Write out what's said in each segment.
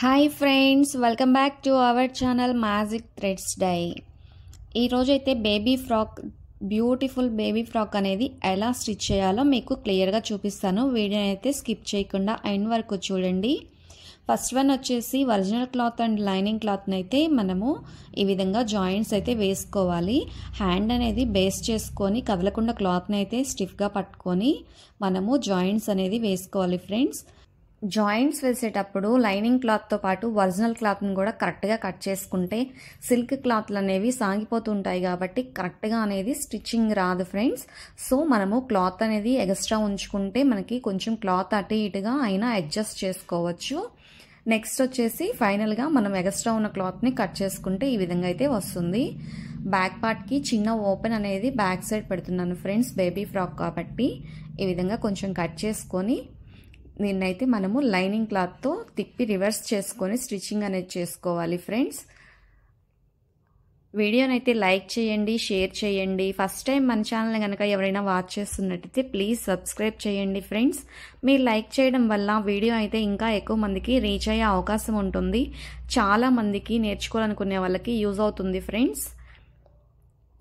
Hi friends, welcome back to our channel magic threads డై. ఈరోజైతే beautiful baby frock అనేది ఎలా స్టిచ్ చేయాలో మీకు క్లియర్గా చూపిస్తాను. వీడియోని అయితే స్కిప్ చేయకుండా ఎండ్ వరకు చూడండి. ఫస్ట్ వన్ వచ్చేసి ఒరిజినల్ క్లాత్ అండ్ లైనింగ్ క్లాత్ని అయితే మనము ఈ విధంగా జాయింట్స్ అయితే వేసుకోవాలి. హ్యాండ్ అనేది బేస్ చేసుకొని కదలకుండా క్లాత్ని అయితే స్టిఫ్గా పట్టుకొని మనము జాయింట్స్ అనేది వేసుకోవాలి ఫ్రెండ్స్. జాయింట్స్ వేసేటప్పుడు లైనింగ్ క్లాత్తో పాటు ఒరిజినల్ క్లాత్ని కూడా కరెక్ట్గా కట్ చేసుకుంటే సిల్క్ క్లాత్లు అనేవి సాగిపోతుంటాయి కాబట్టి కరెక్ట్గా అనేది స్టిచ్చింగ్ రాదు ఫ్రెండ్స్. సో మనము క్లాత్ అనేది ఎక్స్ట్రా ఉంచుకుంటే మనకి కొంచెం క్లాత్ అటు ఇటుగా అయినా అడ్జస్ట్ చేసుకోవచ్చు. నెక్స్ట్ వచ్చేసి ఫైనల్గా మనం ఎక్స్ట్రా ఉన్న క్లాత్ని కట్ చేసుకుంటే ఈ విధంగా అయితే వస్తుంది. బ్యాక్ పార్ట్కి చిన్న ఓపెన్ అనేది బ్యాక్ సైడ్ పెడుతున్నాను ఫ్రెండ్స్, బేబీ ఫ్రాక్ కాబట్టి ఈ విధంగా కొంచెం కట్ చేసుకొని దీన్నైతే మనము లైనింగ్ క్లాత్తో తిప్పి రివర్స్ చేసుకొని స్టిచ్చింగ్ అనేది చేసుకోవాలి ఫ్రెండ్స్. వీడియోనైతే లైక్ చేయండి, షేర్ చేయండి. ఫస్ట్ టైం మన ఛానల్ కనుక ఎవరైనా వాచ్ చేస్తున్నట్టయితే ప్లీజ్ సబ్స్క్రైబ్ చేయండి ఫ్రెండ్స్. మీరు లైక్ చేయడం వల్ల వీడియో అయితే ఇంకా ఎక్కువ మందికి రీచ్ అయ్యే అవకాశం ఉంటుంది. చాలా మందికి నేర్చుకోవాలనుకునే వాళ్ళకి యూజ్ అవుతుంది ఫ్రెండ్స్.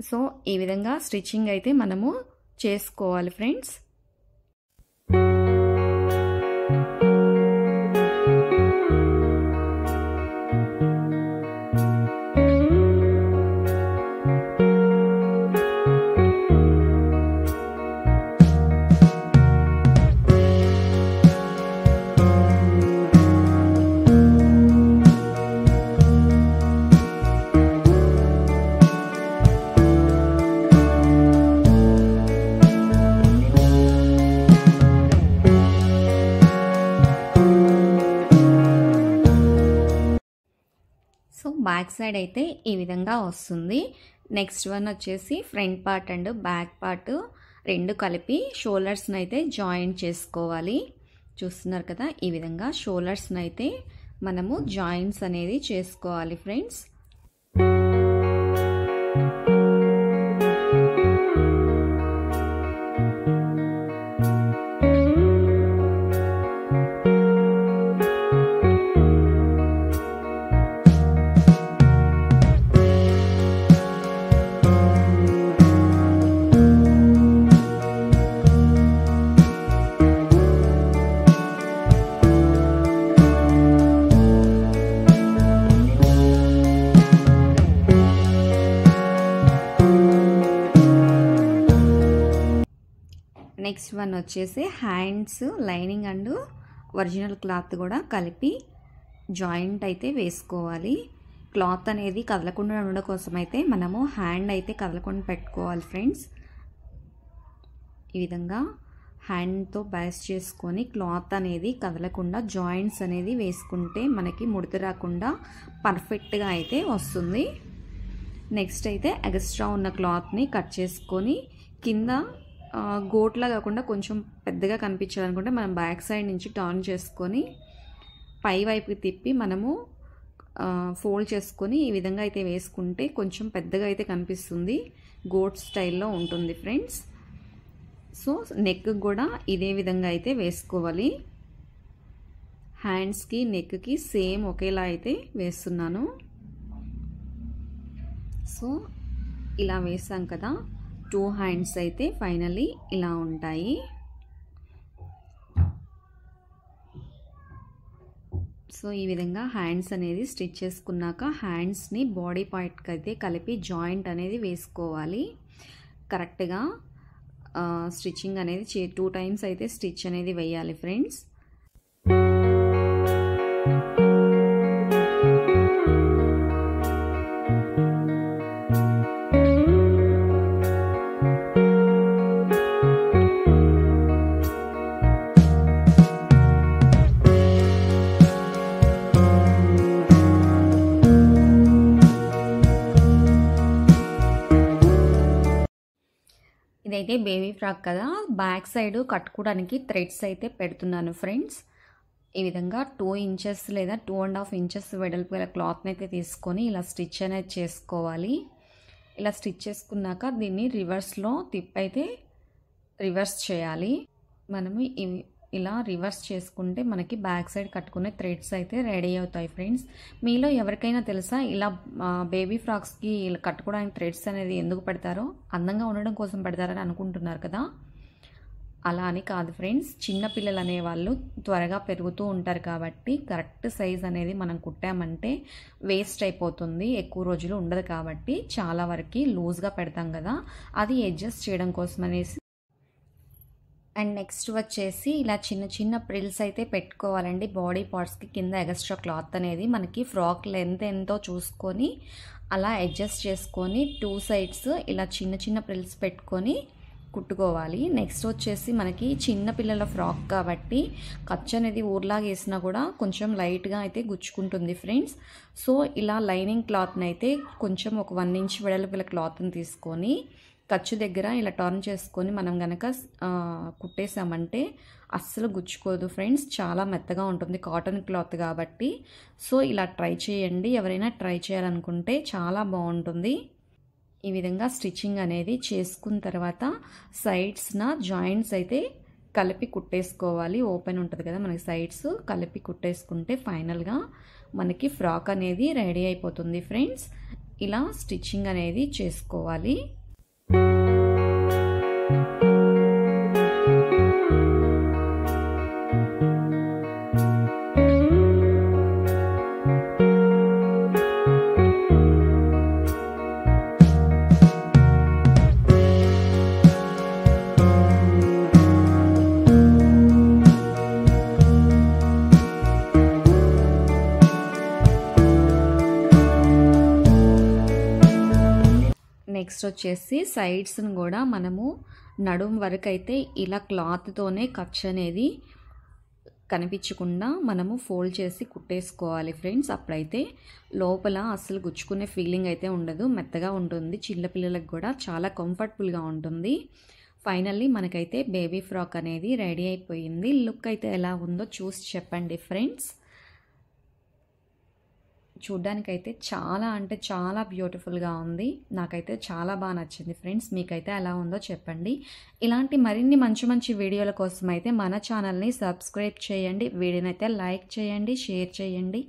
సో ఈ విధంగా స్టిచ్చింగ్ అయితే మనము చేసుకోవాలి ఫ్రెండ్స్. సో బ్యాక్ సైడ్ అయితే ఈ విధంగా వస్తుంది. నెక్స్ట్ వన్ వచ్చేసి front part and back part రెండు కలిపి షోల్డర్స్ని అయితే జాయింట్ చేసుకోవాలి. చూస్తున్నారు కదా, ఈ విధంగా షోల్డర్స్ని అయితే మనము జాయింట్స్ అనేది చేసుకోవాలి ఫ్రెండ్స్. నెక్స్ట్ వన్ వచ్చేసి hands lining and original cloth కూడా కలిపి జాయింట్ అయితే వేసుకోవాలి. క్లాత్ అనేది కదలకుండా ఉండడం కోసం అయితే మనము హ్యాండ్ అయితే కదలకుండా పెట్టుకోవాలి ఫ్రెండ్స్. ఈ విధంగా హ్యాండ్తో బేస్ చేసుకొని క్లాత్ అనేది కదలకుండా జాయింట్స్ అనేది వేసుకుంటే మనకి ముడత రాకుండా పర్ఫెక్ట్గా అయితే వస్తుంది. నెక్స్ట్ అయితే ఎక్స్ట్రా ఉన్న క్లాత్ని కట్ చేసుకొని కింద గోట్లా కాకుండా కొంచెం పెద్దగా కనిపించాలనుకుంటే మనం బ్యాక్ సైడ్ నుంచి టర్న్ చేసుకొని పై వైపుకి తిప్పి మనము ఫోల్డ్ చేసుకొని ఈ విధంగా అయితే వేసుకుంటే కొంచెం పెద్దగా అయితే కనిపిస్తుంది, గోట్ స్టైల్లో ఉంటుంది ఫ్రెండ్స్. సో నెక్ కూడా ఇదే విధంగా అయితే వేసుకోవాలి. హ్యాండ్స్కి నెక్కి సేమ్ ఒకేలా అయితే వేస్తున్నాను. సో ఇలా వేసాం కదా, 2 హ్యాండ్స్ అయితే ఫైనల్లీ ఇలా ఉంటాయి. సో ఈ విధంగా హ్యాండ్స్ అనేది స్టిచ్ చేసుకున్నాక హ్యాండ్స్ని బాడీ పార్ట్కి అయితే కలిపి జాయింట్ అనేది వేసుకోవాలి. కరెక్ట్గా స్టిచ్చింగ్ అనేది 2 టైమ్స్ అయితే స్టిచ్ అనేది వేయాలి ఫ్రెండ్స్. ఇదైతే బేబీ ఫ్రాక్ కదా, బ్యాక్ సైడ్ కట్టుకోవడానికి థ్రెడ్స్ అయితే పెడుతున్నాను ఫ్రెండ్స్. ఈ విధంగా 2 ఇంచెస్ లేదా 2.5 ఇంచెస్ వెడల్పు గల క్లాత్ని అయితే తీసుకొని ఇలా స్టిచ్ అనేది చేసుకోవాలి. ఇలా స్టిచ్ చేసుకున్నాక దీన్ని రివర్స్లో తిప్పైతే రివర్స్ చేయాలి. మనము ఇలా రివర్స్ చేసుకుంటే మనకి బ్యాక్ సైడ్ కట్టుకునే థ్రెడ్స్ అయితే రెడీ అవుతాయి ఫ్రెండ్స్. మీలో ఎవరికైనా తెలుసా ఇలా బేబీ ఫ్రాక్స్కి ఇలా కట్టుకోవడానికి థ్రెడ్స్ అనేది ఎందుకు పెడతారో? అందంగా ఉండడం కోసం పెడతారని అనుకుంటున్నారు కదా. అలా అని కాదు ఫ్రెండ్స్, చిన్నపిల్లలు అనేవాళ్ళు త్వరగా పెరుగుతూ ఉంటారు కాబట్టి కరెక్ట్ సైజ్ అనేది మనం కుట్టామంటే వేస్ట్ అయిపోతుంది, ఎక్కువ రోజులు ఉండదు కాబట్టి చాలా వరకు లూజ్గా పెడతాం కదా, అది అడ్జస్ట్ చేయడం కోసం అనేసి. అండ్ నెక్స్ట్ వచ్చేసి ఇలా చిన్న చిన్న ప్రిల్స్ అయితే పెట్టుకోవాలండి బాడీ పార్ట్స్కి. కింద ఎక్స్ట్రా క్లాత్ అనేది మనకి ఫ్రాక్ లెంత్ ఎంతో చూసుకొని అలా అడ్జస్ట్ చేసుకొని 2 సైడ్స్ ఇలా చిన్న చిన్న ప్రిల్స్ పెట్టుకొని కుట్టుకోవాలి. నెక్స్ట్ వచ్చేసి మనకి చిన్న పిల్లల ఫ్రాక్ కాబట్టి ఖర్చు అనేది ఊర్లాగా వేసినా కూడా కొంచెం లైట్గా అయితే గుచ్చుకుంటుంది ఫ్రెండ్స్. సో ఇలా లైనింగ్ క్లాత్ని అయితే కొంచెం ఒక 1 ఇంచ్ వెడల్పుల క్లాత్ని తీసుకొని ఖర్చు దగ్గర ఇలా టర్న్ చేసుకొని మనం కనుక కుట్టేసామంటే అస్సలు గుచ్చుకోదు ఫ్రెండ్స్, చాలా మెత్తగా ఉంటుంది కాటన్ క్లాత్ కాబట్టి. సో ఇలా ట్రై చేయండి, ఎవరైనా ట్రై చేయాలనుకుంటే చాలా బాగుంటుంది. ఈ విధంగా స్టిచ్చింగ్ అనేది చేసుకున్న తర్వాత సైడ్స్న జాయింట్స్ అయితే కలిపి కుట్టేసుకోవాలి. ఓపెన్ ఉంటుంది కదా మనకి, సైడ్స్ కలిపి కుట్టేసుకుంటే ఫైనల్గా మనకి ఫ్రాక్ అనేది రెడీ అయిపోతుంది ఫ్రెండ్స్. ఇలా స్టిచ్చింగ్ అనేది చేసుకోవాలి. నెక్స్ట్ వచ్చేసి సైడ్స్ని కూడా మనము నడుం వరకు అయితే ఇలా క్లాత్తోనే ఖర్చు అనేది కనిపించకుండా మనము ఫోల్డ్ చేసి కుట్టేసుకోవాలి ఫ్రెండ్స్. అప్పుడైతే లోపల అస్సలు గుచ్చుకునే ఫీలింగ్ అయితే ఉండదు, మెత్తగా ఉంటుంది, చిన్నపిల్లలకు కూడా చాలా కంఫర్టబుల్గా ఉంటుంది. ఫైనల్లీ మనకైతే బేబీ ఫ్రాక్ అనేది రెడీ అయిపోయింది. లుక్ అయితే ఎలా ఉందో చూసి చెప్పండి ఫ్రెండ్స్. చూడ్డానికైతే చాలా అంటే చాలా బ్యూటిఫుల్గా ఉంది, నాకైతే చాలా బాగా నచ్చింది ఫ్రెండ్స్. మీకైతే ఎలా ఉందో చెప్పండి. ఇలాంటి మరిన్ని మంచి మంచి వీడియోల కోసం అయితే మన ఛానల్ని సబ్స్క్రైబ్ చేయండి, వీడియోనైతే లైక్ చేయండి, షేర్ చేయండి.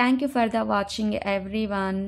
Thank you for the watching everyone.